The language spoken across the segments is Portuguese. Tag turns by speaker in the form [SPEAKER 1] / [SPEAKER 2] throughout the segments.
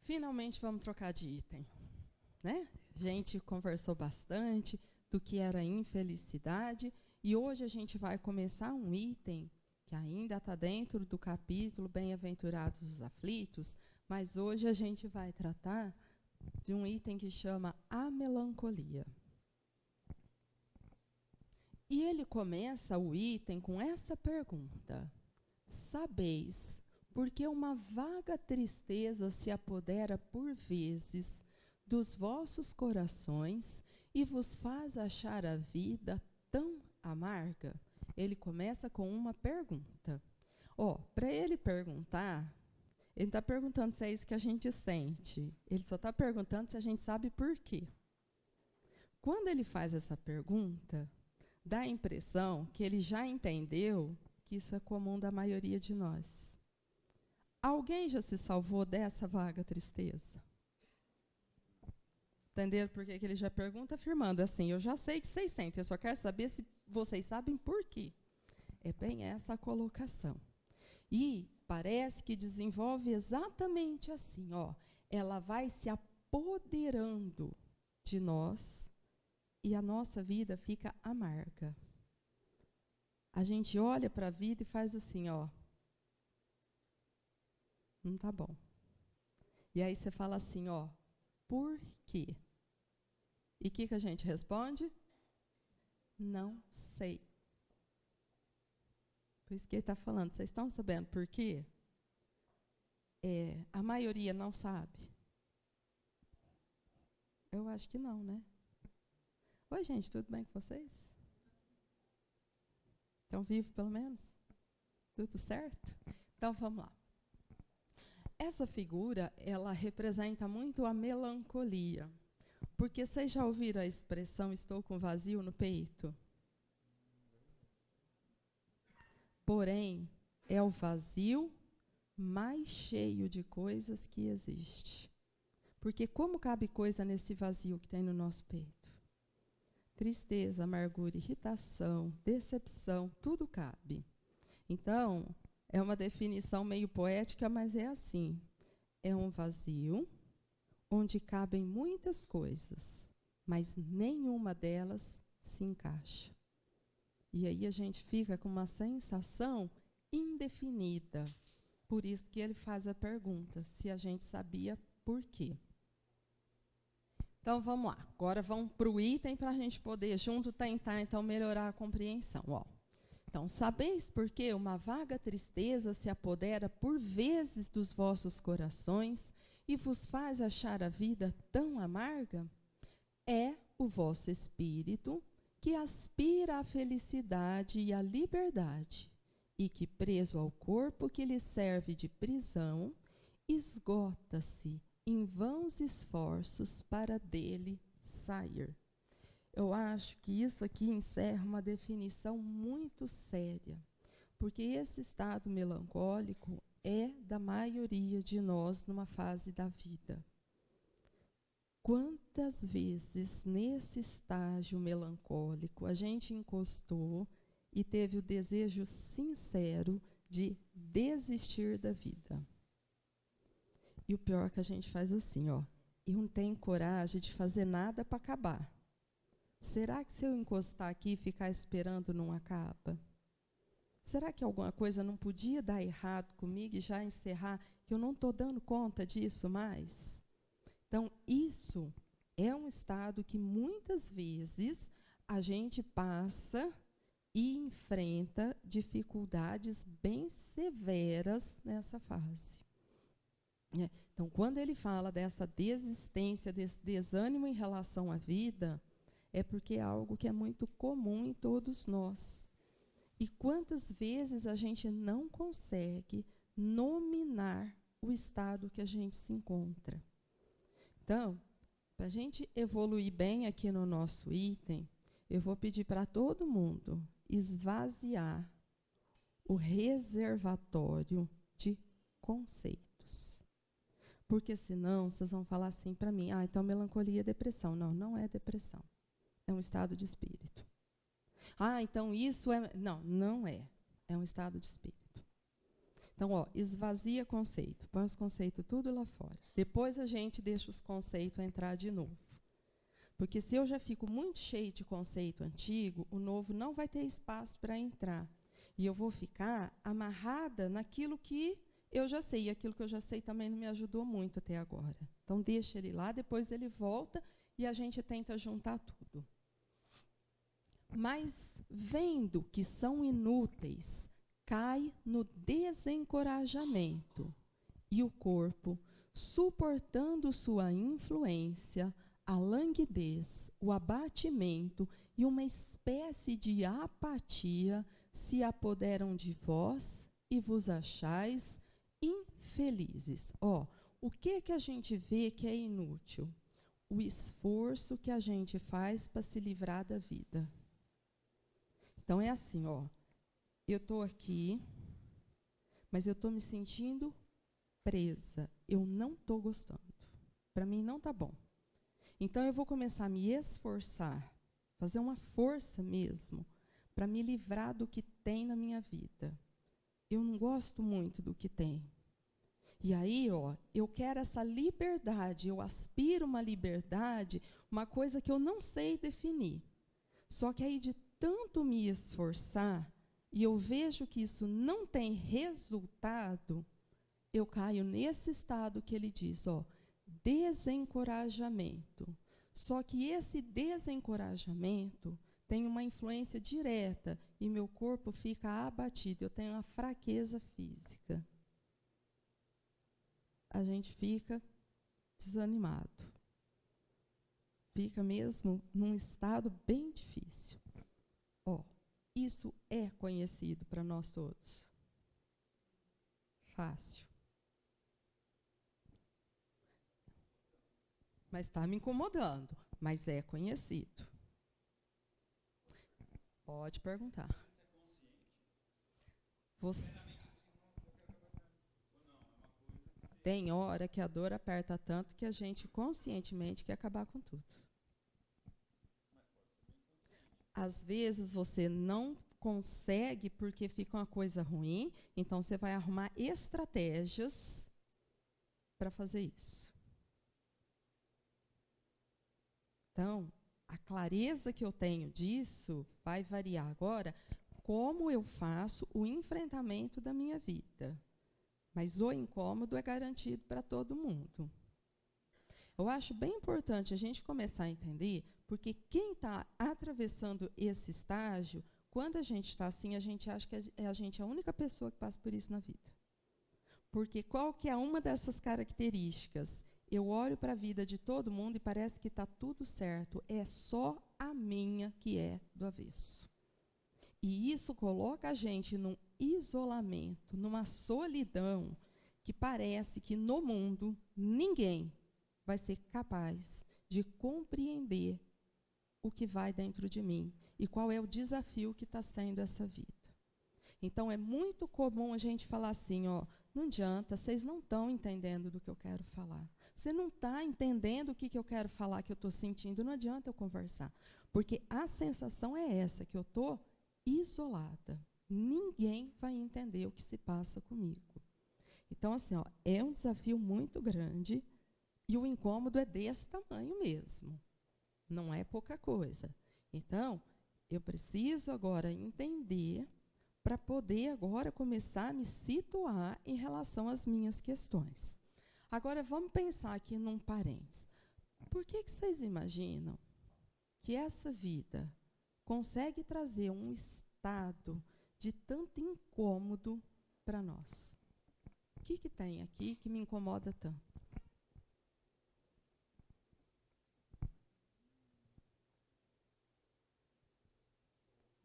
[SPEAKER 1] Finalmente vamos trocar de item, né? A gente conversou bastante do que era infelicidade e hoje a gente vai começar um item que ainda está dentro do capítulo Bem-aventurados os aflitos, mas hoje a gente vai tratar de um item que chama a melancolia. E ele começa o item com essa pergunta: sabeis porque uma vaga tristeza se apodera por vezes dos vossos corações e vos faz achar a vida tão amarga? Ele começa com uma pergunta. Para ele perguntar, ele está perguntando se é isso que a gente sente. Ele só está perguntando se a gente sabe por quê. Quando ele faz essa pergunta, dá a impressão que ele já entendeu que isso é comum da maioria de nós. Alguém já se salvou dessa vaga tristeza? Entenderam por que ele já pergunta afirmando assim: eu já sei que vocês sentem, eu só quero saber se vocês sabem por quê. É bem essa a colocação. E parece que desenvolve exatamente assim, ela vai se apoderando de nós e a nossa vida fica amarga. A gente olha para a vida e faz assim, não tá bom. E aí você fala assim, por quê? E o que a gente responde? Não sei. Por isso que ele está falando, vocês estão sabendo por quê? A maioria não sabe. Eu acho que não, né? Oi, gente, tudo bem com vocês? Estão vivos, pelo menos? Tudo certo? Então, vamos lá. Essa figura, ela representa muito a melancolia. Porque vocês já ouviram a expressão estou com vazio no peito? Porém, é o vazio mais cheio de coisas que existe. Porque como cabe coisa nesse vazio que tem no nosso peito? Tristeza, amargura, irritação, decepção, tudo cabe. Então, é uma definição meio poética, mas é assim. É um vazio onde cabem muitas coisas, mas nenhuma delas se encaixa. E aí a gente fica com uma sensação indefinida. Por isso que ele faz a pergunta, se a gente sabia por quê. Então, vamos lá. Agora vamos para o item para a gente poder junto tentar, então, melhorar a compreensão. Então, sabeis por que uma vaga tristeza se apodera por vezes dos vossos corações e vos faz achar a vida tão amarga? É o vosso espírito que aspira à felicidade e à liberdade, e que, preso ao corpo que lhe serve de prisão, esgota-se em vãos esforços para dele sair. Eu acho que isso aqui encerra uma definição muito séria, porque esse estado melancólico é da maioria de nós numa fase da vida. Quantas vezes nesse estágio melancólico a gente encostou e teve o desejo sincero de desistir da vida? E o pior é que a gente faz assim, e não tem coragem de fazer nada para acabar. Será que se eu encostar aqui e ficar esperando não acaba? Será que alguma coisa não podia dar errado comigo e já encerrar, que eu não estou dando conta disso mais? Então, isso é um estado que muitas vezes a gente passa e enfrenta dificuldades bem severas nessa fase. Então, quando ele fala dessa desistência, desse desânimo em relação à vida, é porque é algo que é muito comum em todos nós. E quantas vezes a gente não consegue nominar o estado que a gente se encontra? Então, para a gente evoluir bem aqui no nosso item, eu vou pedir para todo mundo esvaziar o reservatório de conceitos. Porque senão vocês vão falar assim para mim, então melancolia é depressão. Não, não é depressão. É um estado de espírito. Então isso é... Não, não é. É um estado de espírito. Então, ó, esvazia conceito, põe os conceitos tudo lá fora. Depois a gente deixa os conceitos entrar de novo. Porque se eu já fico muito cheio de conceito antigo, o novo não vai ter espaço para entrar. E eu vou ficar amarrada naquilo que eu já sei. E aquilo que eu já sei também não me ajudou muito até agora. Então, deixa ele lá, depois ele volta e a gente tenta juntar tudo. Mas, vendo que são inúteis, cai no desencorajamento. E o corpo, suportando sua influência, a languidez, o abatimento e uma espécie de apatia se apoderam de vós e vos achais infelizes. Ó, o que a gente vê que é inútil? O esforço que a gente faz para se livrar da vida. Então é assim, ó, eu estou aqui, mas eu estou me sentindo presa. Eu não estou gostando. Para mim não está bom. Então, eu vou começar a me esforçar, fazer uma força mesmo, para me livrar do que tem na minha vida. Eu não gosto muito do que tem. E aí, ó, eu quero essa liberdade, eu aspiro uma liberdade, uma coisa que eu não sei definir. Só que aí, de tanto me esforçar, e eu vejo que isso não tem resultado, eu caio nesse estado que ele diz, ó, desencorajamento. Só que esse desencorajamento tem uma influência direta e meu corpo fica abatido, eu tenho uma fraqueza física. A gente fica desanimado. Fica mesmo num estado bem difícil. Ó, isso é conhecido para nós todos. Fácil. Mas está me incomodando, mas é conhecido. Pode perguntar. Você... Tem hora que a dor aperta tanto que a gente conscientemente quer acabar com tudo. Às vezes você não consegue porque fica uma coisa ruim, então você vai arrumar estratégias para fazer isso. Então, a clareza que eu tenho disso vai variar agora como eu faço o enfrentamento da minha vida. Mas o incômodo é garantido para todo mundo. Eu acho bem importante a gente começar a entender, porque quem está atravessando esse estágio, quando a gente está assim, a gente acha que a gente é a única pessoa que passa por isso na vida. Porque qual que é uma dessas características? Eu olho para a vida de todo mundo e parece que está tudo certo. É só a minha que é do avesso. E isso coloca a gente num isolamento, numa solidão, que parece que no mundo ninguém vai ser capaz de compreender o que vai dentro de mim e qual é o desafio que está sendo essa vida. Então, é muito comum a gente falar assim, ó, não adianta, vocês não estão entendendo do que eu quero falar. Você não está entendendo o que eu quero falar, que eu estou sentindo, não adianta eu conversar. Porque a sensação é essa, que eu estou isolada. Ninguém vai entender o que se passa comigo. Então, assim, ó, é um desafio muito grande e o incômodo é desse tamanho mesmo. Não é pouca coisa. Então, eu preciso agora entender para poder agora começar a me situar em relação às minhas questões. Agora, vamos pensar aqui num parênteses. Por que vocês imaginam que essa vida consegue trazer um estado de tanto incômodo para nós? O que tem aqui que me incomoda tanto?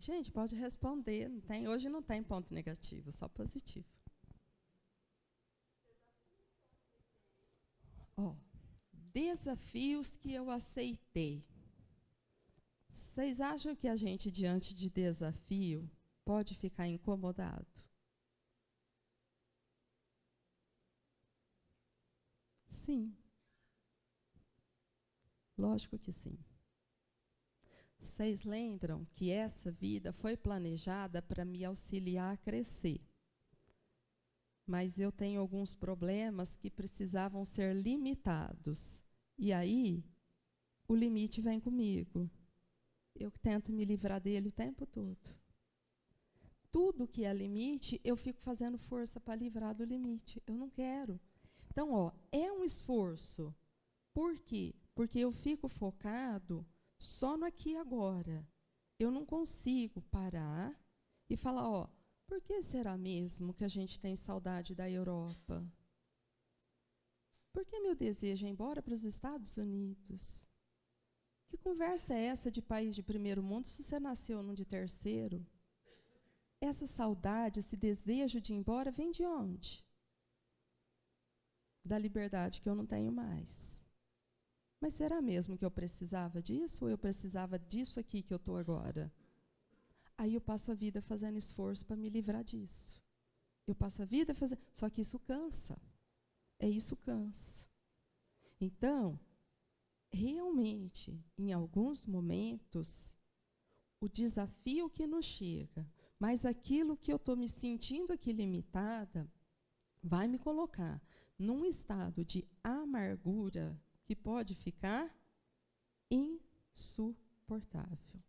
[SPEAKER 1] Gente, pode responder. Não tem, hoje não tem ponto negativo, só positivo. Ó, desafios que eu aceitei. Vocês acham que a gente, diante de desafio, pode ficar incomodado? Sim. Lógico que sim. Vocês lembram que essa vida foi planejada para me auxiliar a crescer. mas eu tenho alguns problemas que precisavam ser limitados. E aí, o limite vem comigo. Eu tento me livrar dele o tempo todo. Tudo que é limite, eu fico fazendo força para livrar do limite. Eu não quero. Então, é um esforço. Por quê? Porque eu fico focado só no aqui e agora. Eu não consigo parar e falar, por que será mesmo que a gente tem saudade da Europa? Por que meu desejo é ir embora para os Estados Unidos? Que conversa é essa de país de primeiro mundo se você nasceu num de terceiro? Essa saudade, esse desejo de ir embora vem de onde? Da liberdade que eu não tenho mais. Mas será mesmo que eu precisava disso ou eu precisava disso aqui que eu estou agora? Aí eu passo a vida fazendo esforço para me livrar disso. Eu passo a vida fazendo... Só que isso cansa. Isso cansa. Então, realmente, em alguns momentos, o desafio que nos chega, mas aquilo que eu estou me sentindo aqui limitada, vai me colocar num estado de amargura que pode ficar insuportável.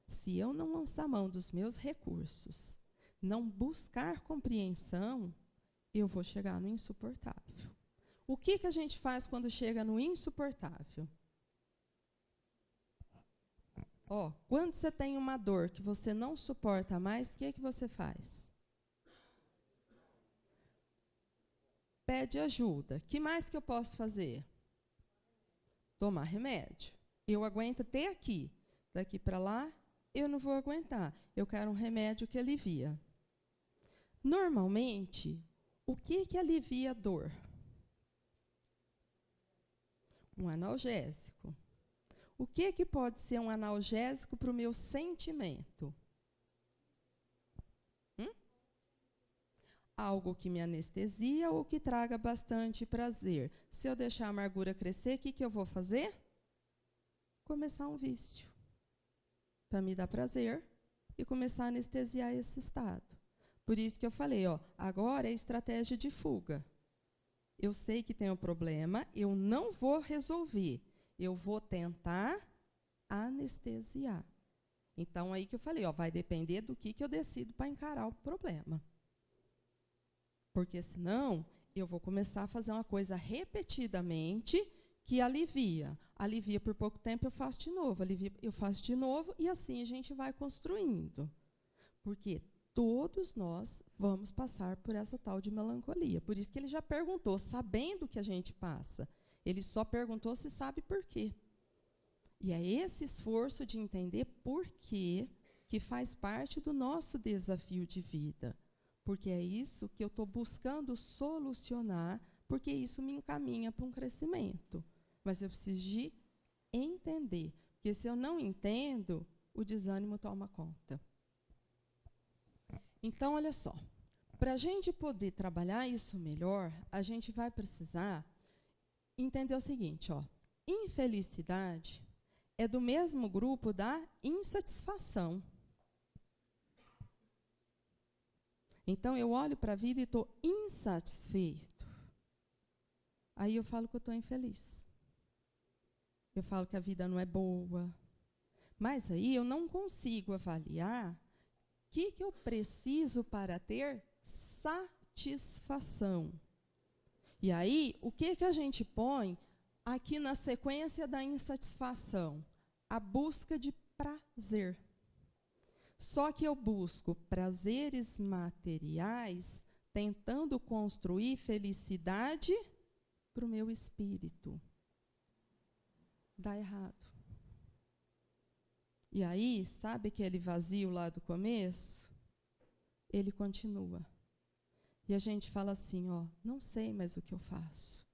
[SPEAKER 1] Se eu não lançar mão dos meus recursos, não buscar compreensão, eu vou chegar no insuportável. O que a gente faz quando chega no insuportável? Quando você tem uma dor que você não suporta mais, o que você faz? Pede ajuda. Que mais que eu posso fazer? Tomar remédio. Eu aguento até aqui. Daqui para lá, eu não vou aguentar. Eu quero um remédio que alivia. Normalmente, o que alivia a dor? Um analgésico. O que pode ser um analgésico para o meu sentimento? Algo que me anestesia ou que traga bastante prazer. Se eu deixar a amargura crescer, o que eu vou fazer? Começar um vício. Para me dar prazer e começar a anestesiar esse estado. Por isso que eu falei, agora é estratégia de fuga. Eu sei que tem um problema, eu não vou resolver. Eu vou tentar anestesiar. Então, aí que eu falei, vai depender do que eu decido para encarar o problema. Porque senão, eu vou começar a fazer uma coisa repetidamente que alivia. Alivia por pouco tempo, eu faço de novo. Alivia, eu faço de novo, e assim a gente vai construindo. Porque todos nós vamos passar por essa tal de melancolia. Por isso que ele já perguntou, sabendo que a gente passa. Ele só perguntou se sabe por quê. E é esse esforço de entender por quê que faz parte do nosso desafio de vida. Porque é isso que eu estou buscando solucionar, porque isso me encaminha para um crescimento. Mas eu preciso de entender. Porque se eu não entendo, o desânimo toma conta. Então, olha só. Para a gente poder trabalhar isso melhor, a gente vai precisar entender o seguinte, infelicidade é do mesmo grupo da insatisfação. Então, eu olho para a vida e estou insatisfeito. Aí eu falo que eu estou infeliz. Eu falo que a vida não é boa. Mas aí eu não consigo avaliar o que eu preciso para ter satisfação. E aí, o que a gente põe aqui na sequência da insatisfação? A busca de prazer. Só que eu busco prazeres materiais tentando construir felicidade para o meu espírito. Dá errado. E aí, sabe aquele vazio lá do começo? Ele continua. E a gente fala assim, não sei mais o que eu faço.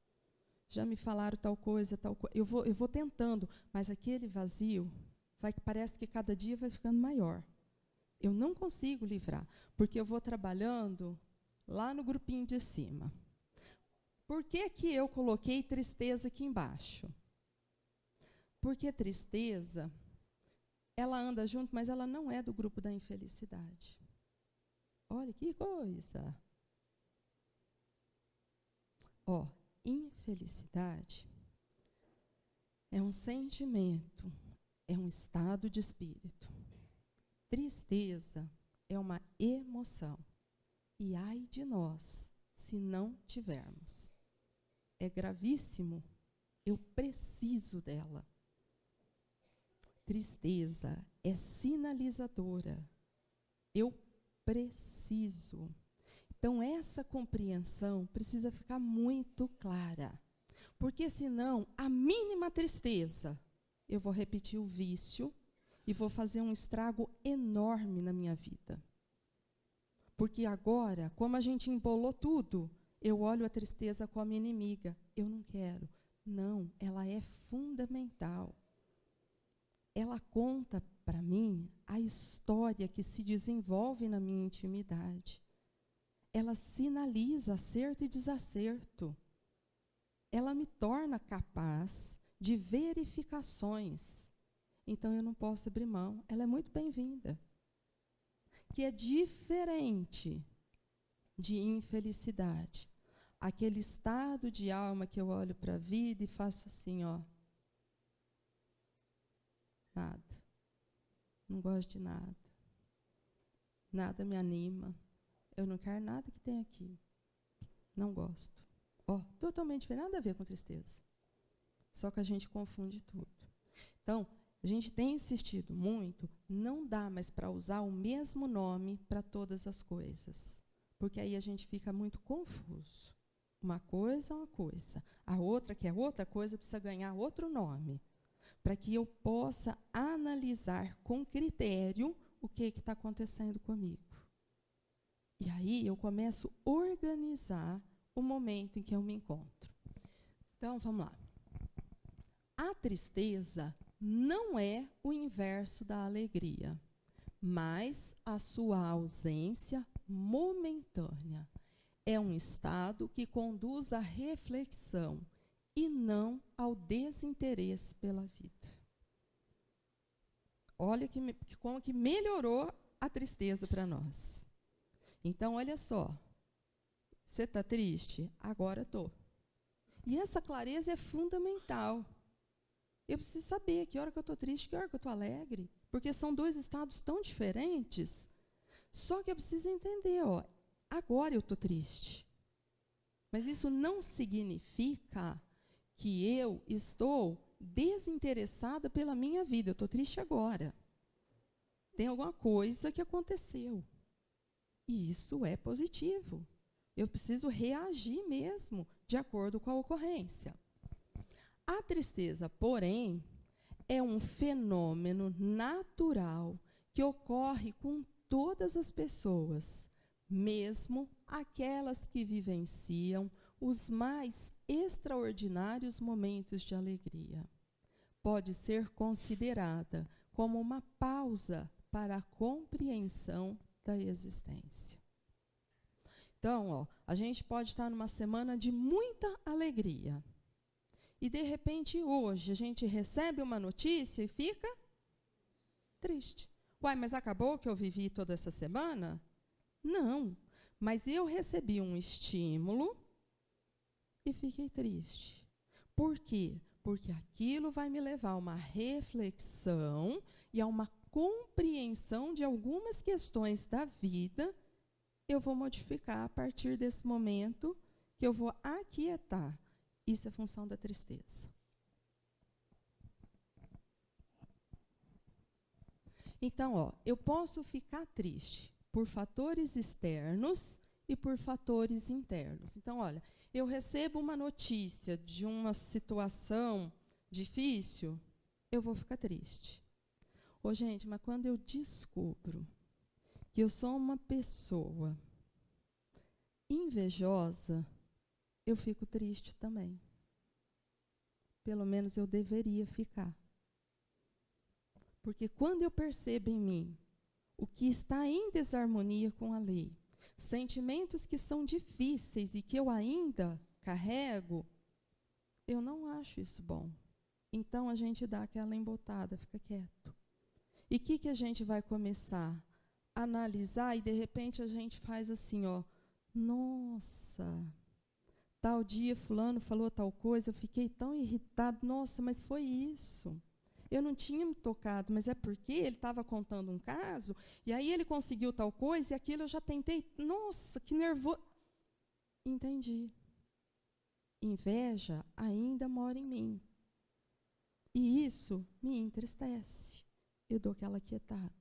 [SPEAKER 1] Já me falaram tal coisa, tal coisa. Eu vou tentando, mas aquele vazio parece que cada dia vai ficando maior. Eu não consigo livrar, porque eu vou trabalhando lá no grupinho de cima. Por que eu coloquei tristeza aqui embaixo? Porque tristeza, ela anda junto, mas ela não é do grupo da infelicidade. Olha que coisa! Ó, infelicidade é um sentimento, é um estado de espírito. Tristeza é uma emoção. E ai de nós, se não tivermos. É gravíssimo. Eu preciso dela. Tristeza é sinalizadora. Eu preciso. Então, essa compreensão precisa ficar muito clara. Porque, senão, a mínima tristeza, eu vou repetir o vício e vou fazer um estrago enorme na minha vida. Porque agora, como a gente embolou tudo, eu olho a tristeza como inimiga. Eu não quero. Não, ela é fundamental. Ela conta para mim a história que se desenvolve na minha intimidade. Ela sinaliza acerto e desacerto. Ela me torna capaz de verificações. Então, eu não posso abrir mão. Ela é muito bem-vinda. Que é diferente de infelicidade. Aquele estado de alma que eu olho para a vida e faço assim, ó. Nada. Não gosto de nada. Nada me anima. Eu não quero nada que tem aqui. Não gosto. Ó, totalmente diferente, nada a ver com tristeza. Só que a gente confunde tudo. Então, a gente tem insistido muito, não dá mais para usar o mesmo nome para todas as coisas. Porque aí a gente fica muito confuso. Uma coisa é uma coisa. A outra, que é outra coisa, precisa ganhar outro nome. Para que eu possa analisar com critério o que está acontecendo comigo. E aí eu começo a organizar o momento em que eu me encontro. Então, vamos lá. A tristeza não é o inverso da alegria, mas a sua ausência momentânea. É um estado que conduz à reflexão e não ao desinteresse pela vida. Olha como que melhorou a tristeza para nós. Então, olha só. Você está triste? Agora estou. E essa clareza é fundamental. Eu preciso saber que hora que eu estou triste, que hora que eu estou alegre. Porque são dois estados tão diferentes. Só que eu preciso entender, ó, agora eu estou triste. Mas isso não significa que eu estou desinteressada pela minha vida. Eu estou triste agora. Tem alguma coisa que aconteceu. E isso é positivo. Eu preciso reagir mesmo de acordo com a ocorrência. A tristeza, porém, é um fenômeno natural que ocorre com todas as pessoas, mesmo aquelas que vivenciam os mais extraordinários momentos de alegria. Pode ser considerada como uma pausa para a compreensão da existência. Então, ó, a gente pode estar numa semana de muita alegria. E, de repente, hoje, a gente recebe uma notícia e fica triste. Uai, mas acabou que eu vivi toda essa semana? Não, mas eu recebi um estímulo e fiquei triste. Por quê? Porque aquilo vai me levar a uma reflexão e a uma compreensão de algumas questões da vida. Eu vou modificar a partir desse momento que eu vou aquietar. Isso é função da tristeza. Então, ó, eu posso ficar triste por fatores externos e por fatores internos. Então, olha, eu recebo uma notícia de uma situação difícil, eu vou ficar triste. Ô, gente, mas quando eu descubro que eu sou uma pessoa invejosa, eu fico triste também. Pelo menos eu deveria ficar. Porque quando eu percebo em mim o que está em desarmonia com a lei, sentimentos que são difíceis e que eu ainda carrego, eu não acho isso bom. Então a gente dá aquela embotada, fica quieto. E o que a gente vai começar? Analisar e de repente a gente faz assim, ó, nossa, tal dia fulano falou tal coisa, eu fiquei tão irritado. Nossa, mas foi isso. Eu não tinha me tocado, mas é porque ele estava contando um caso, e aí ele conseguiu tal coisa, e aquilo eu já tentei. Nossa, que nervoso. Entendi. Inveja ainda mora em mim. E isso me entristece. Eu dou aquela quietada.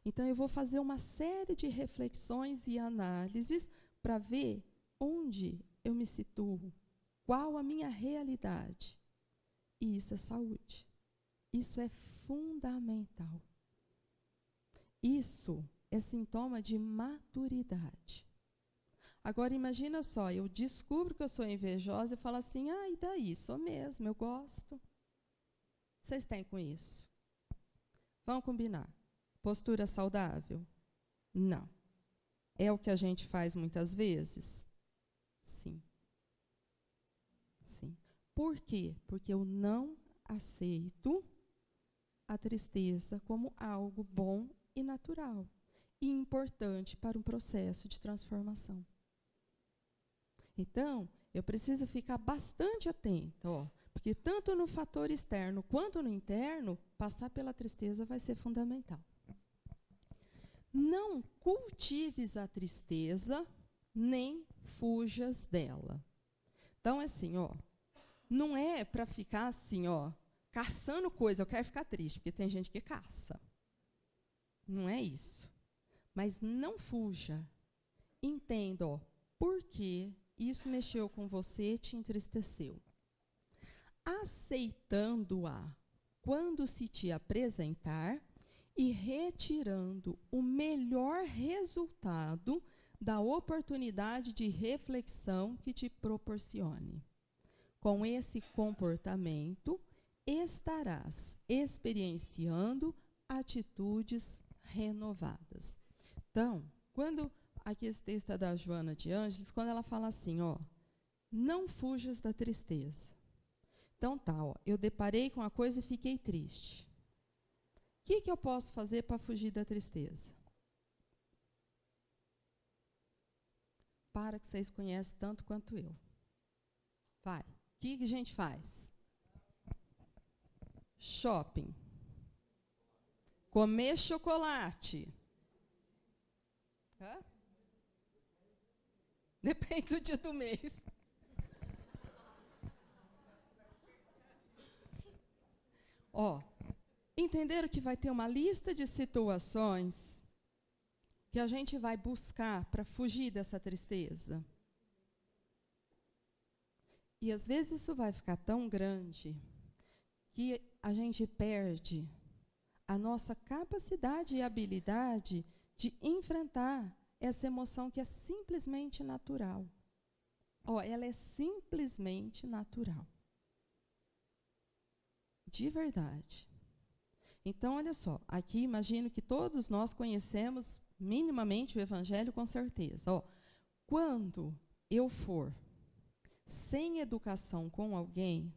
[SPEAKER 1] Então, eu vou fazer uma série de reflexões e análises para ver onde eu me situo, qual a minha realidade. E isso é saúde. Isso é fundamental. Isso é sintoma de maturidade. Agora, imagina só, eu descubro que eu sou invejosa e falo assim, e daí? Sou mesmo, eu gosto. Vocês têm com isso? Vamos combinar. Postura saudável? Não. É o que a gente faz muitas vezes? Sim. Sim. Por quê? Porque eu não aceito a tristeza como algo bom e natural e importante para um processo de transformação. Então, eu preciso ficar bastante atento, porque tanto no fator externo quanto no interno, passar pela tristeza vai ser fundamental. Não cultives a tristeza, nem fujas dela. Então, assim, não é para ficar assim, caçando coisa. Eu quero ficar triste, porque tem gente que caça. Não é isso. Mas não fuja. Entenda, por que isso mexeu com você, te entristeceu. Aceitando-a quando se te apresentar e retirando o melhor resultado da oportunidade de reflexão que te proporcione. Com esse comportamento, estarás experienciando atitudes renovadas. Então, quando aqui esse texto é da Joana de Ângeles, quando ela fala assim, não fujas da tristeza. Então tá, eu deparei com a coisa e fiquei triste. O que eu posso fazer para fugir da tristeza? Para que vocês conhecem tanto quanto eu. Vai. O que a gente faz? Shopping. Comer chocolate. Hã? Depende do dia do mês. Entenderam que vai ter uma lista de situações que a gente vai buscar para fugir dessa tristeza? E às vezes isso vai ficar tão grande que a gente perde a nossa capacidade e habilidade de enfrentar essa emoção que é simplesmente natural. Ela é simplesmente natural. De verdade. Então, olha só, aqui imagino que todos nós conhecemos minimamente o Evangelho com certeza. Quando eu for sem educação com alguém,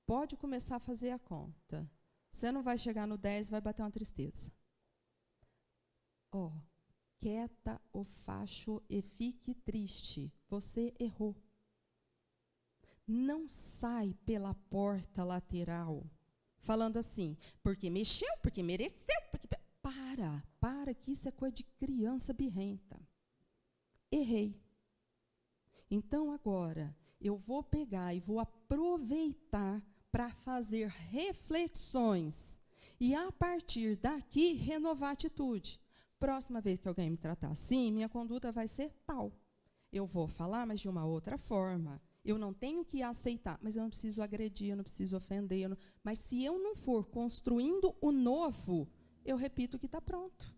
[SPEAKER 1] pode começar a fazer a conta. Você não vai chegar no 10 e vai bater uma tristeza. Quieta o facho e fique triste. Você errou. Não sai pela porta lateral falando assim, porque mexeu, porque mereceu, porque... Para, que isso é coisa de criança birrenta. Errei. Então, agora, eu vou pegar e vou aproveitar para fazer reflexões e, a partir daqui, renovar a atitude. Próxima vez que alguém me tratar assim, minha conduta vai ser tal. Eu vou falar, mas de uma outra forma. Eu não tenho que aceitar, mas eu não preciso agredir, eu não preciso ofender. Mas se eu não for construindo o novo, eu repito o que está pronto.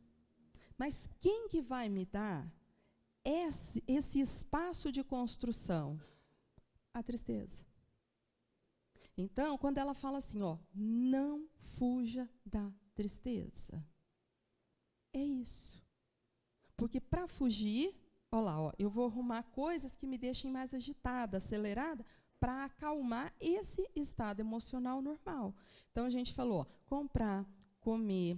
[SPEAKER 1] Mas quem que vai me dar esse espaço de construção? A tristeza. Então, quando ela fala assim, não fuja da tristeza. É isso. Porque para fugir, eu vou arrumar coisas que me deixem mais agitada, acelerada, para acalmar esse estado emocional normal. Então, a gente falou, comprar, comer,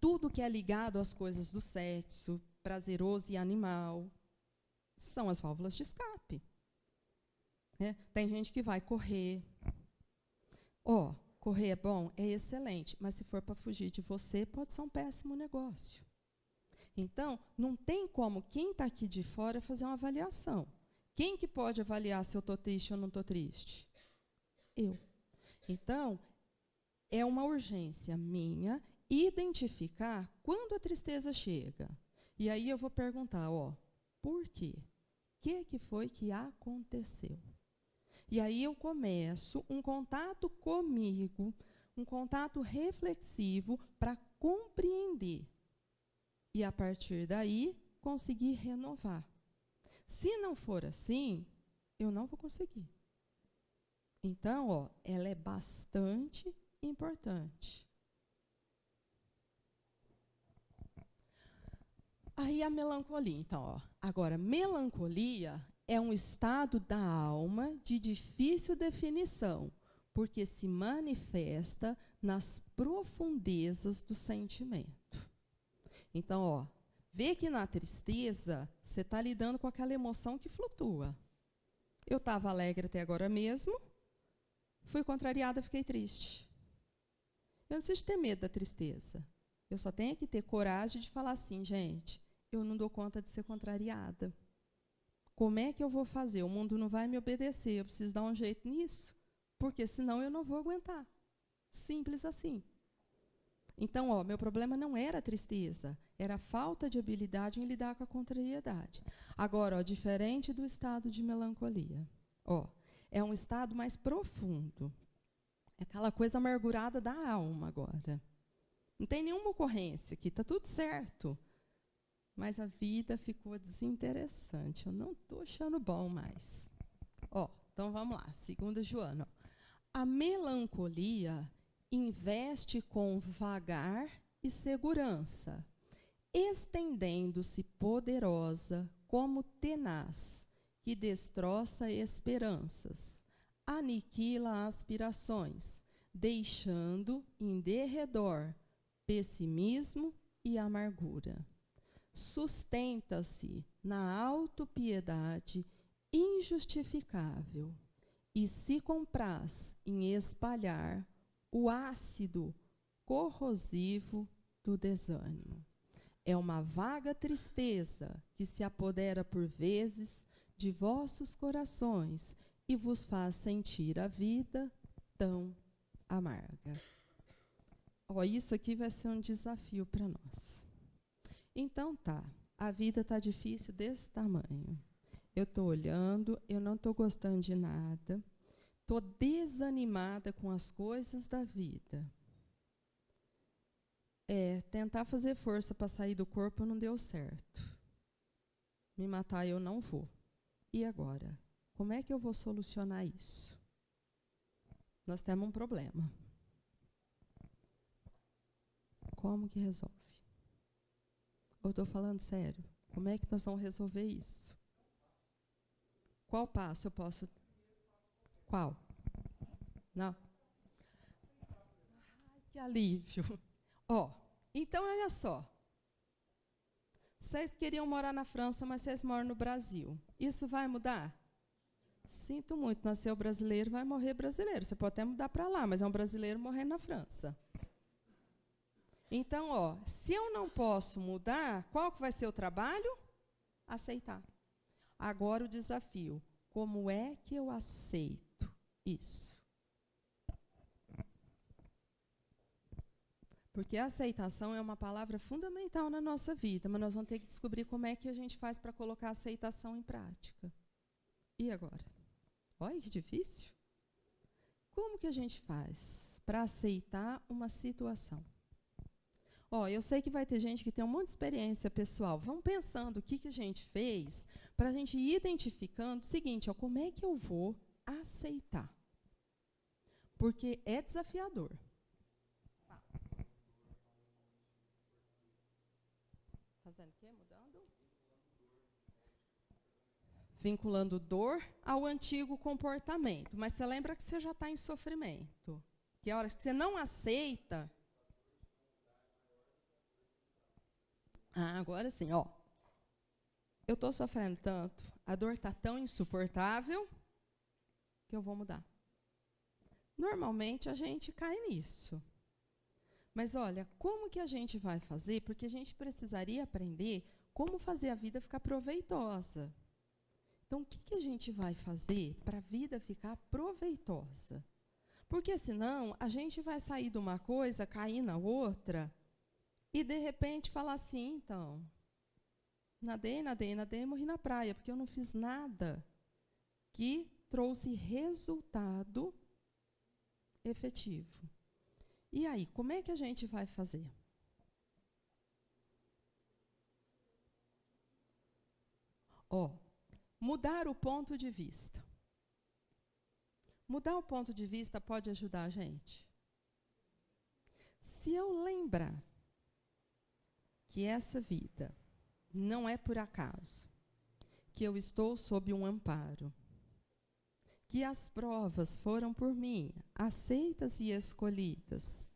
[SPEAKER 1] tudo que é ligado às coisas do sexo, prazeroso e animal, são as válvulas de escape. né? Tem gente que vai correr. Ó, correr é bom? É excelente, mas se for para fugir de você, pode ser um péssimo negócio. Então, não tem como quem está aqui de fora fazer uma avaliação. Quem que pode avaliar se eu estou triste ou não estou triste? Eu. Então, é uma urgência minha identificar quando a tristeza chega. E aí eu vou perguntar, ó, por quê? O que foi que aconteceu? E aí eu começo um contato comigo, um contato reflexivo para compreender. E a partir daí, conseguir renovar. Se não for assim, eu não vou conseguir. Então, ó, ela é bastante importante. Aí a melancolia, então, ó. Agora, melancolia é um estado da alma de difícil definição, porque se manifesta nas profundezas do sentimento. Então, ó, vê que na tristeza você está lidando com aquela emoção que flutua. Eu estava alegre até agora mesmo, fui contrariada, fiquei triste. Eu não preciso ter medo da tristeza. Eu só tenho que ter coragem de falar assim, gente, eu não dou conta de ser contrariada. Como é que eu vou fazer? O mundo não vai me obedecer, eu preciso dar um jeito nisso, porque senão eu não vou aguentar. Simples assim. Então, ó, meu problema não era a tristeza, era a falta de habilidade em lidar com a contrariedade. Agora, ó, diferente do estado de melancolia, ó, é um estado mais profundo. É aquela coisa amargurada da alma agora. Não tem nenhuma ocorrência aqui, está tudo certo. Mas a vida ficou desinteressante. Eu não estou achando bom mais. Ó, então vamos lá, 2 Joana. A melancolia investe com vagar e segurança, estendendo-se poderosa como tenaz, que destroça esperanças, aniquila aspirações, deixando em derredor pessimismo e amargura. Sustenta-se na autopiedade injustificável e se compraz em espalhar o ácido corrosivo do desânimo. É uma vaga tristeza que se apodera por vezes de vossos corações e vos faz sentir a vida tão amarga. Ó, isso aqui vai ser um desafio para nós. Então tá, a vida está difícil desse tamanho. Eu estou olhando, eu não estou gostando de nada, estou desanimada com as coisas da vida. Tentar fazer força para sair do corpo não deu certo. Me matar eu não vou. E agora? Como é que eu vou solucionar isso? Nós temos um problema. Como que resolve? Eu estou falando sério. Como é que nós vamos resolver isso? Qual passo eu posso... Qual? Não? Ai, que alívio. Ó, então, olha só. Vocês queriam morar na França, mas vocês moram no Brasil. Isso vai mudar? Sinto muito, nasceu brasileiro, vai morrer brasileiro. Você pode até mudar para lá, mas é um brasileiro morrendo na França. Então, ó, se eu não posso mudar, qual que vai ser o trabalho? Aceitar. Agora o desafio. Como é que eu aceito isso? Porque a aceitação é uma palavra fundamental na nossa vida, mas nós vamos ter que descobrir como é que a gente faz para colocar a aceitação em prática. E agora? Olha que difícil. Como que a gente faz para aceitar uma situação? Ó, eu sei que vai ter gente que tem um monte de experiência pessoal. Vamos pensando o que a gente fez para a gente ir identificando o seguinte, ó, como é que eu vou aceitar? Porque é desafiador. Fazendo o quê? Mudando? Vinculando dor ao antigo comportamento. Mas você lembra que você já está em sofrimento. Que a hora que você não aceita... agora sim, ó. Eu estou sofrendo tanto, a dor está tão insuportável que eu vou mudar. Normalmente a gente cai nisso. Mas olha, como que a gente vai fazer? Porque a gente precisaria aprender como fazer a vida ficar proveitosa. Então, o que a gente vai fazer para a vida ficar proveitosa? Porque senão a gente vai sair de uma coisa, cair na outra, e de repente falar assim, então, nadei, morri na praia, porque eu não fiz nada que trouxe resultado efetivo. E aí, como é que a gente vai fazer? Mudar o ponto de vista. Mudar o ponto de vista pode ajudar a gente? Se eu lembrar que essa vida não é por acaso, que eu estou sob um amparo, que as provas foram por mim aceitas e escolhidas,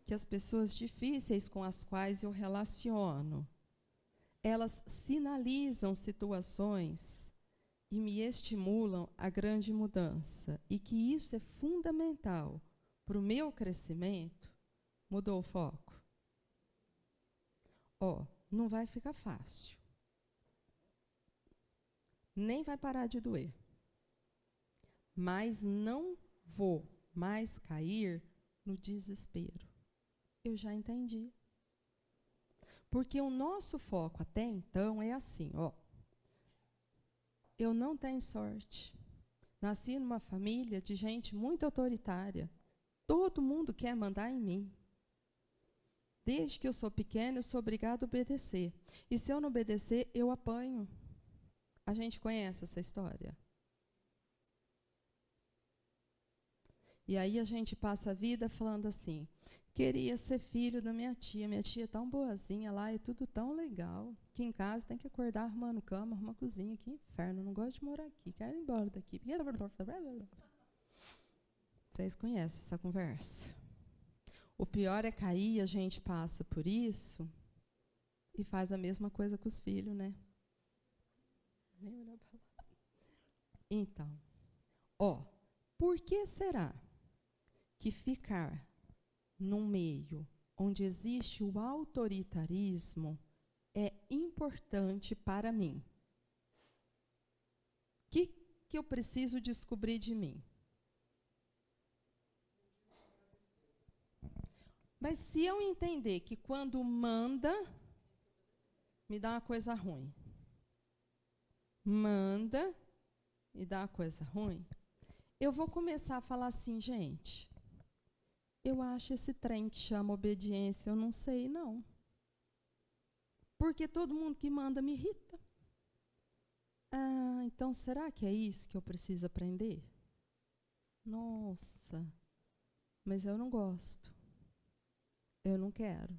[SPEAKER 1] que as pessoas difíceis com as quais eu relaciono, elas sinalizam situações e me estimulam a grande mudança, e que isso é fundamental para o meu crescimento, mudou o foco. Não vai ficar fácil. Nem vai parar de doer. Mas não vou mais cair no desespero. Eu já entendi. Porque o nosso foco até então é assim, eu não tenho sorte. Nasci numa família de gente muito autoritária. Todo mundo quer mandar em mim. Desde que eu sou pequena, eu sou obrigada a obedecer. E se eu não obedecer, eu apanho. A gente conhece essa história? E aí a gente passa a vida falando assim, queria ser filho da minha tia é tão boazinha lá, é tudo tão legal, que em casa tem que acordar arrumando cama, arrumando cozinha, que inferno, não gosto de morar aqui, quero ir embora daqui. Vocês conhecem essa conversa? O pior é cair, a gente passa por isso e faz a mesma coisa com os filhos, né? Nem olhar para lá. Então, por que será que ficar num meio onde existe o autoritarismo é importante para mim? O que eu preciso descobrir de mim? Mas se eu entender que quando manda, me dá uma coisa ruim. Manda, me dá uma coisa ruim. Eu vou começar a falar assim, gente, eu acho esse trem que chama obediência, eu não sei, não. Porque todo mundo que manda me irrita. Então será que é isso que eu preciso aprender? Nossa, mas eu não gosto. Eu não quero.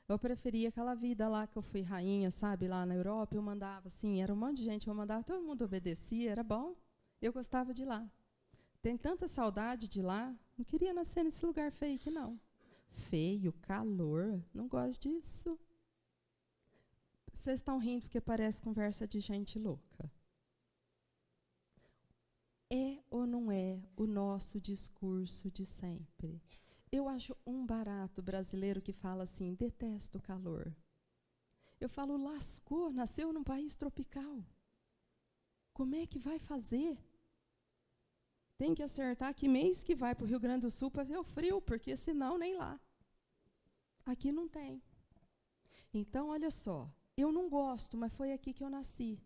[SPEAKER 1] Eu preferia aquela vida lá que eu fui rainha, sabe, lá na Europa, eu mandava assim, era um monte de gente, eu mandava, todo mundo obedecia, era bom. Eu gostava de lá. Tem tanta saudade de lá, não queria nascer nesse lugar fake, não. Feio, calor, não gosto disso. Vocês estão rindo porque parece conversa de gente louca. É ou não é o nosso discurso de sempre? Eu acho um barato brasileiro que fala assim, detesto o calor. Eu falo, lascou, nasceu num país tropical. Como é que vai fazer? Tem que acertar que mês que vai para o Rio Grande do Sul para ver o frio, porque senão nem lá. Aqui não tem. Então, olha só, eu não gosto, mas foi aqui que eu nasci.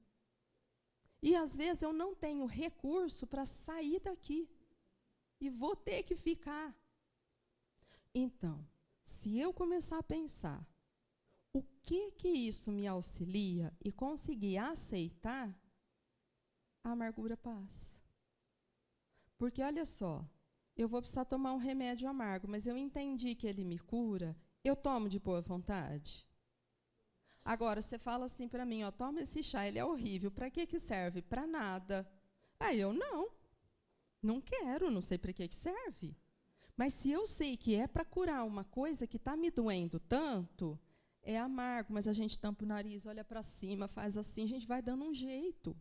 [SPEAKER 1] E às vezes eu não tenho recurso para sair daqui. E vou ter que ficar. Então, se eu começar a pensar o que isso me auxilia e conseguir aceitar, a amargura passa. Porque, olha só, eu vou precisar tomar um remédio amargo, mas eu entendi que ele me cura, eu tomo de boa vontade. Agora, você fala assim para mim, toma esse chá, ele é horrível, para que serve? Para nada. Eu não quero, não sei para que serve. Mas se eu sei que é para curar uma coisa que está me doendo tanto, é amargo, mas a gente tampa o nariz, olha para cima, faz assim, a gente vai dando um jeito.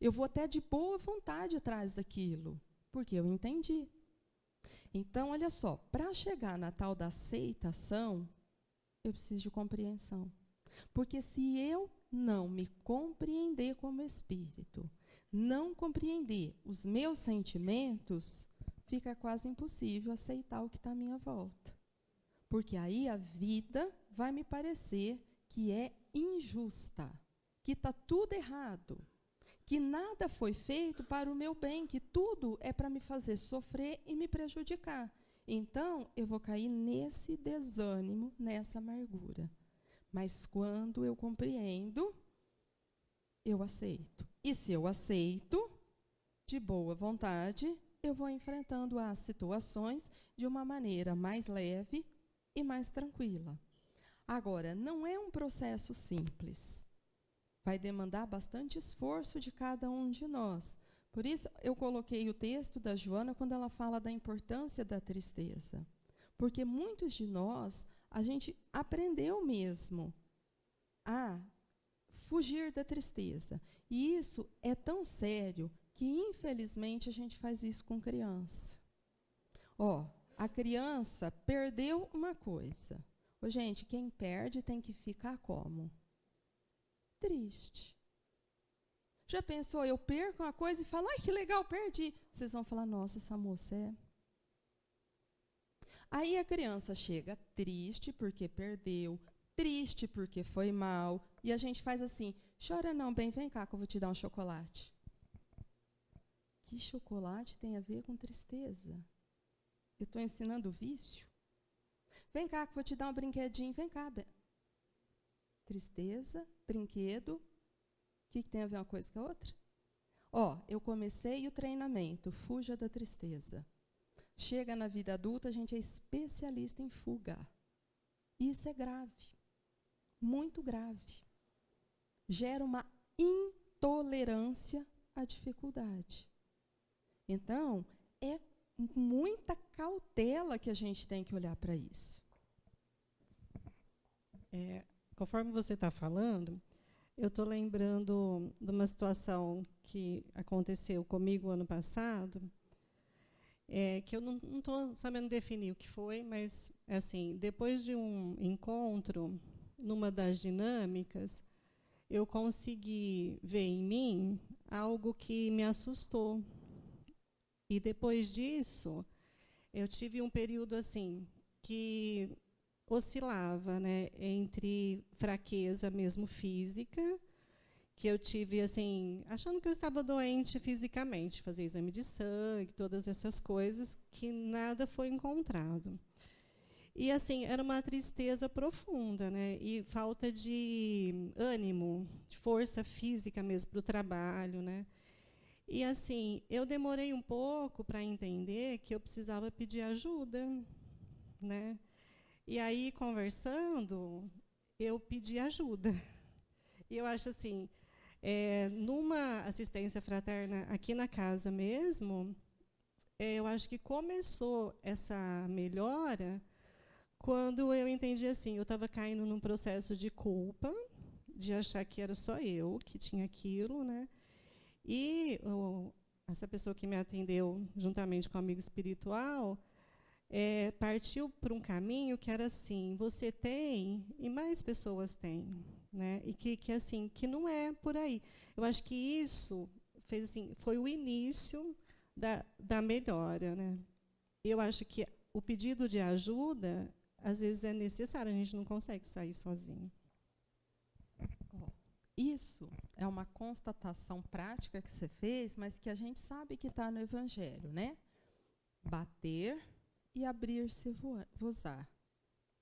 [SPEAKER 1] Eu vou até de boa vontade atrás daquilo, porque eu entendi. Então, olha só, para chegar na tal da aceitação, eu preciso de compreensão. Porque se eu não me compreender como espírito, não compreender os meus sentimentos, fica quase impossível aceitar o que está à minha volta. Porque aí a vida vai me parecer que é injusta, que está tudo errado, que nada foi feito para o meu bem, que tudo é para me fazer sofrer e me prejudicar. Então, eu vou cair nesse desânimo, nessa amargura. Mas quando eu compreendo, eu aceito. E se eu aceito, de boa vontade, eu vou enfrentando as situações de uma maneira mais leve e mais tranquila. Agora, não é um processo simples. Vai demandar bastante esforço de cada um de nós. Por isso, eu coloquei o texto da Joana quando ela fala da importância da tristeza. Porque muitos de nós, a gente aprendeu mesmo a fugir da tristeza. E isso é tão sério que, infelizmente, a gente faz isso com criança. A criança perdeu uma coisa. Gente, quem perde tem que ficar como? Triste. Já pensou, eu perco uma coisa e falo, ai, que legal, perdi. Vocês vão falar, nossa, essa moça é... Aí a criança chega triste porque perdeu, triste porque foi mal, e a gente faz assim, chora não, bem, vem cá que eu vou te dar um chocolate. Que chocolate tem a ver com tristeza? Eu estou ensinando vício? Vem cá que eu vou te dar um brinquedinho, vem cá. Tristeza, brinquedo, o que tem a ver uma coisa com a outra? Eu comecei o treinamento, fuja da tristeza. Chega na vida adulta, a gente é especialista em fuga. Isso é grave, muito grave. Gera uma intolerância à dificuldade. Então, é muita cautela que a gente tem que olhar para isso.
[SPEAKER 2] Conforme você está falando, eu estou lembrando de uma situação que aconteceu comigo ano passado, que eu não estou sabendo definir o que foi, mas, assim, depois de um encontro, numa das dinâmicas, eu consegui ver em mim algo que me assustou. E depois disso, eu tive um período assim que oscilava, né, entre fraqueza mesmo física, que eu tive assim, achando que eu estava doente fisicamente, fazer exame de sangue, todas essas coisas, que nada foi encontrado. E assim, era uma tristeza profunda, né, e falta de ânimo, de força física mesmo para o trabalho, né? E assim, eu demorei um pouco para entender que eu precisava pedir ajuda, né? E aí, conversando, eu pedi ajuda. E eu acho assim, numa assistência fraterna aqui na casa mesmo, eu acho que começou essa melhora quando eu entendi assim, eu estava caindo num processo de culpa, de achar que era só eu que tinha aquilo, né? E essa pessoa que me atendeu, juntamente com o amigo espiritual, partiu para um caminho que era assim, você tem e mais pessoas têm, né? E que assim, que não é por aí. Eu acho que isso fez assim, foi o início da melhora, né? Eu acho que o pedido de ajuda, às vezes é necessário, a gente não consegue sair sozinho.
[SPEAKER 1] Isso é uma constatação prática que você fez, mas que a gente sabe que está no Evangelho, né? Bater e abrir-se-vos-á.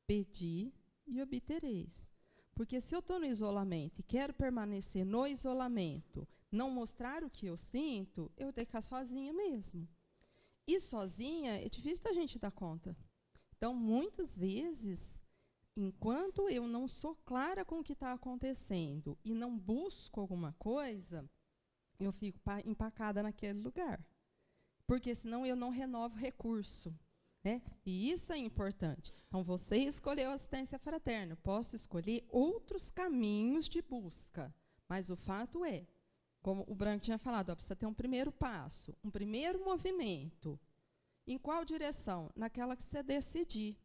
[SPEAKER 1] Pedi e obtereis. Porque se eu estou no isolamento e quero permanecer no isolamento, não mostrar o que eu sinto, eu tenho que ficar sozinha mesmo. E sozinha é difícil da gente dar conta. Então, muitas vezes, enquanto eu não sou clara com o que está acontecendo e não busco alguma coisa, eu fico empacada naquele lugar. Porque senão eu não renovo recurso. Né? E isso é importante. Então, você escolheu assistência fraterna. Posso escolher outros caminhos de busca. Mas o fato é, como o Branco tinha falado, precisa ter um primeiro passo, um primeiro movimento. Em qual direção? Naquela que você decidir.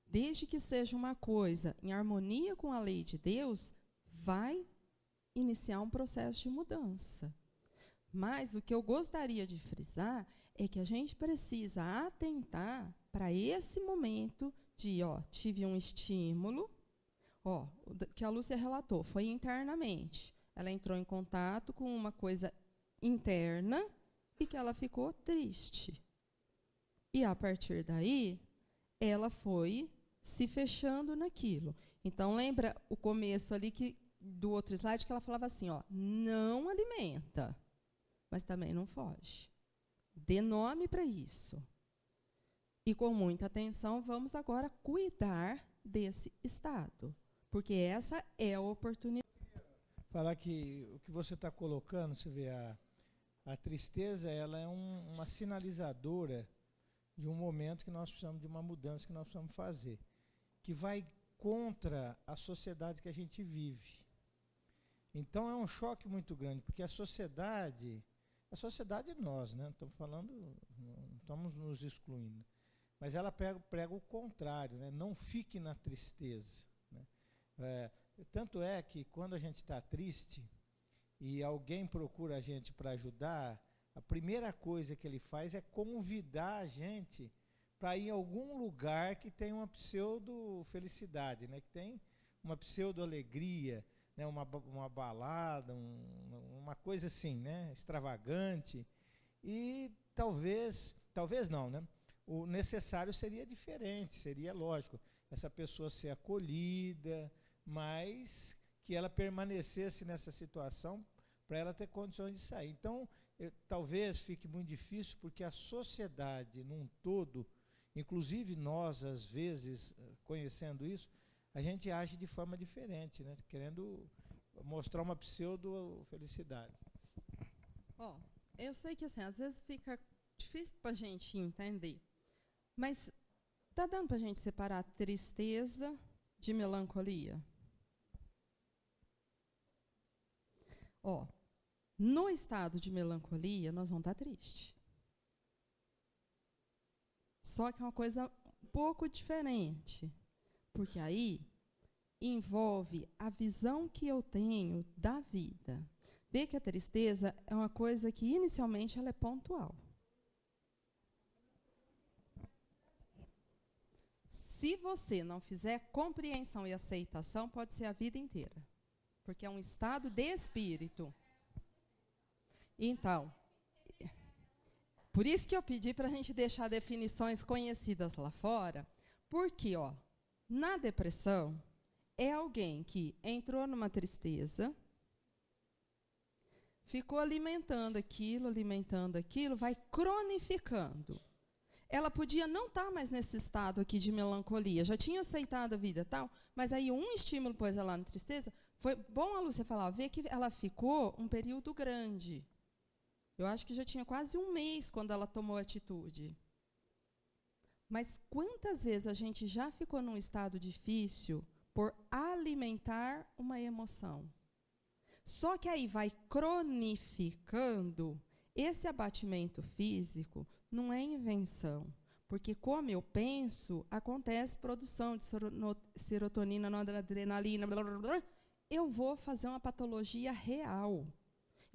[SPEAKER 1] Desde que seja uma coisa em harmonia com a lei de Deus, vai iniciar um processo de mudança. Mas o que eu gostaria de frisar é que a gente precisa atentar para esse momento de, tive um estímulo, que a Lúcia relatou, foi internamente. Ela entrou em contato com uma coisa interna e que ela ficou triste. E, a partir daí, ela foi se fechando naquilo. Então, lembra o começo ali do outro slide que ela falava assim, não alimenta, mas também não foge. Dê nome para isso. E, com muita atenção, vamos agora cuidar desse estado, porque essa é a oportunidade.
[SPEAKER 3] Falar que o que você está colocando, você vê, a tristeza, ela é uma sinalizadora de um momento que nós precisamos, de uma mudança que nós precisamos fazer, que vai contra a sociedade que a gente vive. Então é um choque muito grande, porque a sociedade é nós, né? Estamos falando, não estamos nos excluindo, mas ela prega o contrário, né? Não fique na tristeza, né? Tanto é que quando a gente está triste e alguém procura a gente para ajudar, a primeira coisa que ele faz é convidar a gente para ir em algum lugar que tem uma pseudo-felicidade, né? Que tem uma pseudo-alegria, né? Uma balada, uma coisa assim, né? Extravagante. E talvez não, né? O necessário seria diferente, seria lógico, essa pessoa ser acolhida, mas que ela permanecesse nessa situação para ela ter condições de sair. Então, talvez fique muito difícil, porque a sociedade num todo, inclusive nós, às vezes, conhecendo isso, a gente age de forma diferente, né? Querendo mostrar uma pseudo-felicidade.
[SPEAKER 1] Eu sei que assim, às vezes fica difícil para a gente entender, mas está dando para a gente separar tristeza de melancolia? No estado de melancolia, nós vamos estar tristes. Só que é uma coisa um pouco diferente, porque aí envolve a visão que eu tenho da vida. Vê que a tristeza é uma coisa que, inicialmente, ela é pontual. Se você não fizer compreensão e aceitação, pode ser a vida inteira, porque é um estado de espírito. Então, por isso que eu pedi para a gente deixar definições conhecidas lá fora, porque, na depressão, é alguém que entrou numa tristeza, ficou alimentando aquilo, vai cronificando. Ela podia não estar mais nesse estado aqui de melancolia, já tinha aceitado a vida e tal, mas aí um estímulo pôs ela na tristeza. Foi bom a Lúcia falar, ver que ela ficou um período grande. Eu acho que já tinha quase um mês quando ela tomou atitude. Mas quantas vezes a gente já ficou num estado difícil por alimentar uma emoção? Só que aí vai cronificando. Esse abatimento físico não é invenção, porque como eu penso, acontece produção de serotonina, noradrenalina, blá, blá, blá, eu vou fazer uma patologia real.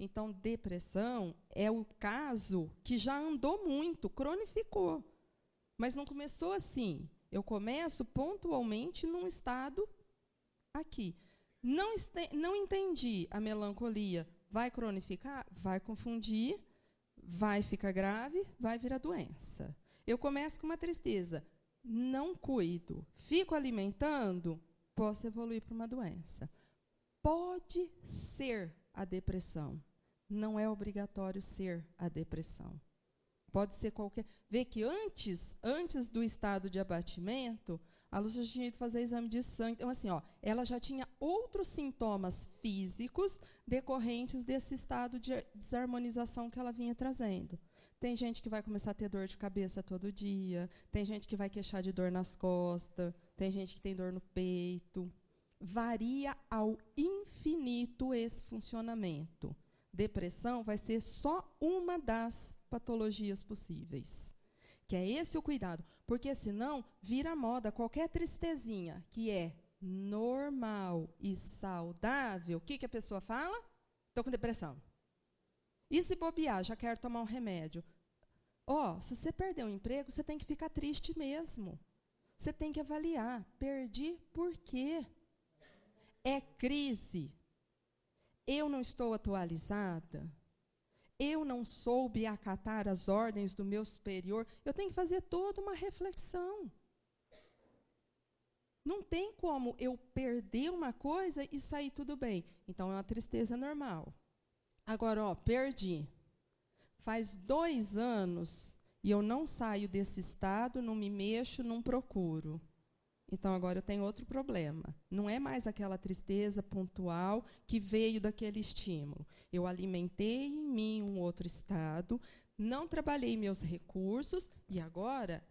[SPEAKER 1] Então, depressão é o caso que já andou muito, cronificou. Mas não começou assim. Eu começo pontualmente num estado aqui. Não entendi a melancolia. Vai cronificar? Vai confundir, vai ficar grave, vai virar doença. Eu começo com uma tristeza, não cuido, fico alimentando, posso evoluir para uma doença. Pode ser a depressão. Não é obrigatório ser a depressão. Pode ser qualquer... Vê que antes do estado de abatimento, a Lúcia tinha ido fazer exame de sangue. Então, assim, ela já tinha outros sintomas físicos decorrentes desse estado de desarmonização que ela vinha trazendo. Tem gente que vai começar a ter dor de cabeça todo dia, tem gente que vai queixar de dor nas costas, tem gente que tem dor no peito. Varia ao infinito esse funcionamento. Depressão vai ser só uma das patologias possíveis. Que é esse o cuidado. Porque senão vira moda. Qualquer tristezinha que é normal e saudável, o que a pessoa fala? Estou com depressão. E se bobear, já quero tomar um remédio. Se você perder um emprego, você tem que ficar triste mesmo. Você tem que avaliar. Perdi por quê? É crise. Eu não estou atualizada. Eu não soube acatar as ordens do meu superior. Eu tenho que fazer toda uma reflexão. Não tem como eu perder uma coisa e sair tudo bem. Então, é uma tristeza normal. Agora, perdi. Faz 2 anos e eu não saio desse estado, não me mexo, não procuro. Então, agora eu tenho outro problema. Não é mais aquela tristeza pontual que veio daquele estímulo. Eu alimentei em mim um outro estado, não trabalhei meus recursos e agora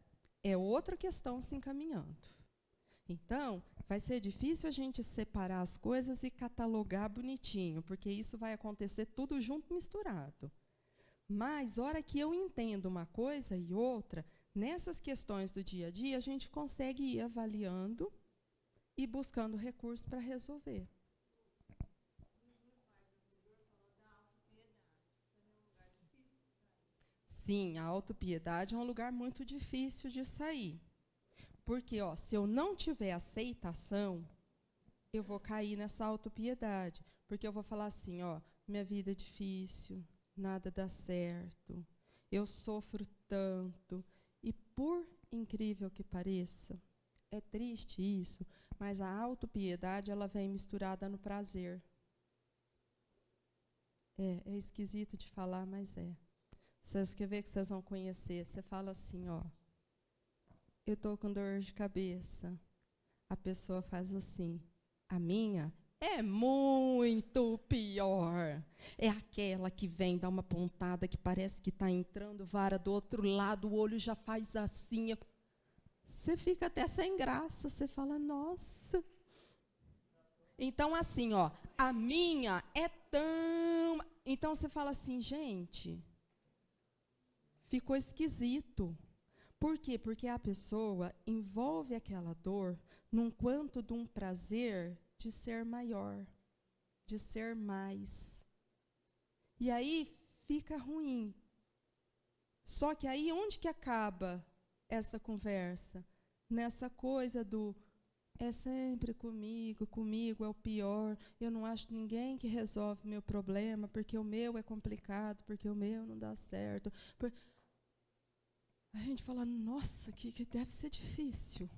[SPEAKER 1] é outra questão se encaminhando. Então, vai ser difícil a gente separar as coisas e catalogar bonitinho, porque isso vai acontecer tudo junto, misturado. Mas, hora que eu entendo uma coisa e outra, nessas questões do dia a dia, a gente consegue ir avaliando e buscando recursos para resolver. Sim, a autopiedade é um lugar muito difícil de sair. Porque, se eu não tiver aceitação, eu vou cair nessa autopiedade. Porque eu vou falar assim, minha vida é difícil, nada dá certo, eu sofro tanto. E, por incrível que pareça, é triste isso, mas a autopiedade, ela vem misturada no prazer. É esquisito de falar, mas é. Vocês querem ver que vocês vão conhecer? Você fala assim, eu estou com dor de cabeça. A pessoa faz assim, a minha é muito pior. É aquela que vem, dá uma pontada que parece que está entrando vara do outro lado, o olho já faz assim. Você fica até sem graça, você fala, nossa. Então, assim, a minha é tão... Então, você fala assim, gente, ficou esquisito. Por quê? Porque a pessoa envolve aquela dor num quanto de um prazer de ser maior, de ser mais. E aí fica ruim. Só que aí onde que acaba essa conversa? Nessa coisa do é sempre comigo é o pior, eu não acho ninguém que resolve meu problema, porque o meu é complicado, porque o meu não dá certo. A gente fala, nossa, que deve ser difícil.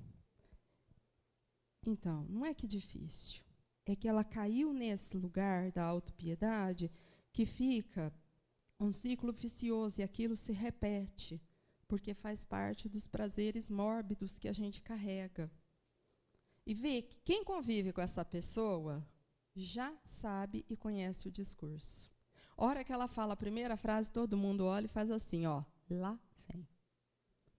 [SPEAKER 1] Então, não é que difícil. É que ela caiu nesse lugar da autopiedade que fica um ciclo vicioso e aquilo se repete, porque faz parte dos prazeres mórbidos que a gente carrega. E vê que quem convive com essa pessoa já sabe e conhece o discurso. A hora que ela fala a primeira frase, todo mundo olha e faz assim, lá vem.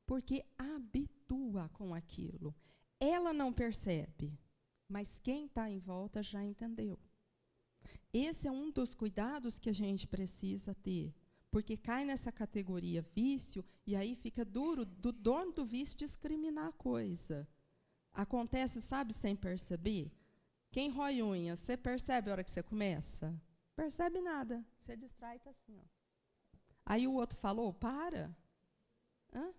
[SPEAKER 1] Porque habitua com aquilo. Ela não percebe, mas quem está em volta já entendeu. Esse é um dos cuidados que a gente precisa ter, porque cai nessa categoria vício, e aí fica duro do dono do vício discriminar a coisa. Acontece, sabe, sem perceber? Quem rói unha, você percebe a hora que você começa? Percebe nada, você distrai e está assim. Aí o outro falou, para. Hã?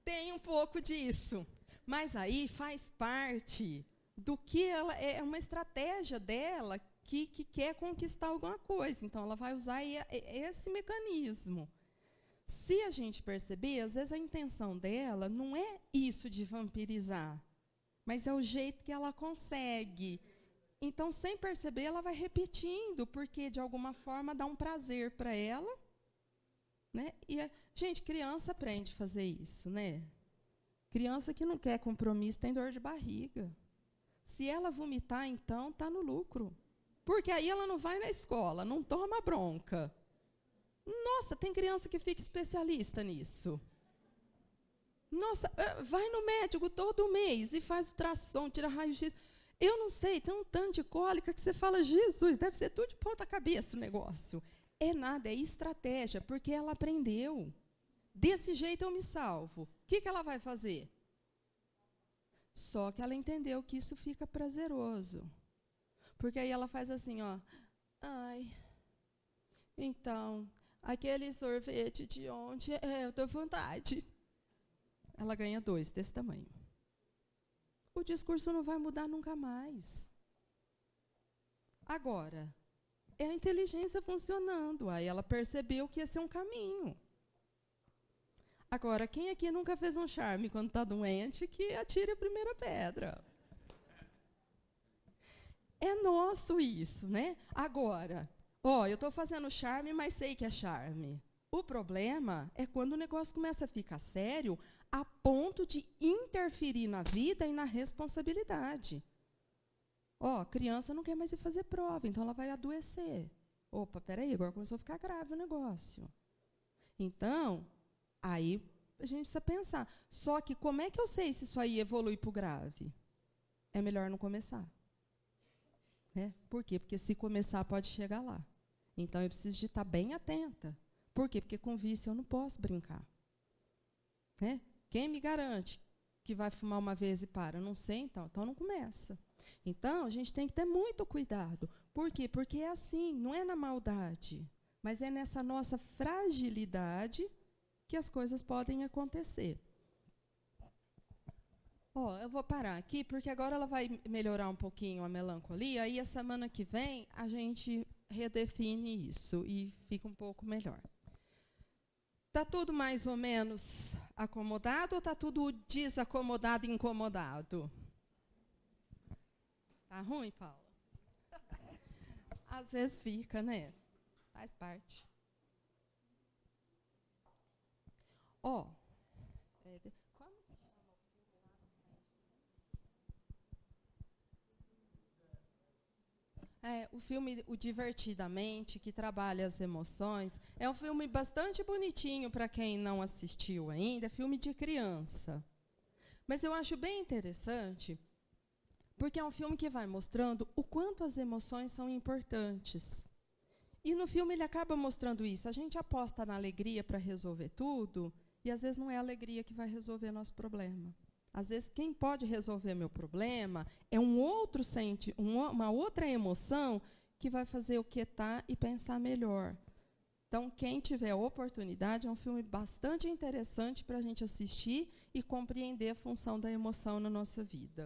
[SPEAKER 1] Tem um pouco disso, mas aí faz parte do que ela é uma estratégia dela que quer conquistar alguma coisa. Então, ela vai usar esse mecanismo. Se a gente perceber, às vezes a intenção dela não é isso de vampirizar, mas é o jeito que ela consegue. Então, sem perceber, ela vai repetindo, porque, de alguma forma, dá um prazer para ela. Né? E, gente, criança aprende a fazer isso. Né? Criança que não quer compromisso tem dor de barriga. Se ela vomitar, então, está no lucro. Porque aí ela não vai na escola, não toma bronca. Nossa, tem criança que fica especialista nisso. Nossa, vai no médico todo mês e faz ultrassom, tira raio-x. Eu não sei, tem um tanto de cólica que você fala, Jesus, deve ser tudo de ponta cabeça o negócio. É nada, é estratégia, porque ela aprendeu. Desse jeito eu me salvo. O que ela vai fazer? Só que ela entendeu que isso fica prazeroso. Porque aí ela faz assim, ó. Ai, então, aquele sorvete de ontem, eu tô com vontade. Ela ganha 2 desse tamanho. O discurso não vai mudar nunca mais. Agora, é a inteligência funcionando. Aí ela percebeu que esse é um caminho. Agora, quem aqui nunca fez um charme quando está doente, que atire a primeira pedra. É nosso isso, né? Agora, eu estou fazendo charme, mas sei que é charme. O problema é quando o negócio começa a ficar sério a ponto de interferir na vida e na responsabilidade. Criança não quer mais ir fazer prova, então ela vai adoecer. Opa, peraí, agora começou a ficar grave o negócio. Então, aí a gente precisa pensar. Só que como é que eu sei se isso aí evolui para o grave? É melhor não começar. Né? Por quê? Porque se começar pode chegar lá. Então eu preciso de estar bem atenta. Por quê? Porque com vício eu não posso brincar. Né? Quem me garante que vai fumar uma vez e para? Eu não sei, então não começa. Então, a gente tem que ter muito cuidado. Por quê? Porque é assim, não é na maldade, mas é nessa nossa fragilidade que as coisas podem acontecer. Eu vou parar aqui, porque agora ela vai melhorar um pouquinho a melancolia, aí a semana que vem a gente redefine isso e fica um pouco melhor. Está tudo mais ou menos acomodado ou está tudo desacomodado e incomodado? Tá ruim, Paula? Às vezes fica, né? Faz parte. Como que chama o filme lá? O filme O Divertidamente, que trabalha as emoções. É um filme bastante bonitinho para quem não assistiu ainda. É filme de criança. Mas eu acho bem interessante, porque é um filme que vai mostrando o quanto as emoções são importantes. E no filme ele acaba mostrando isso. A gente aposta na alegria para resolver tudo, e às vezes não é a alegria que vai resolver nosso problema. Às vezes quem pode resolver meu problema é uma outra emoção que vai fazer eu quietar e pensar melhor. Então, quem tiver oportunidade, é um filme bastante interessante para a gente assistir e compreender a função da emoção na nossa vida.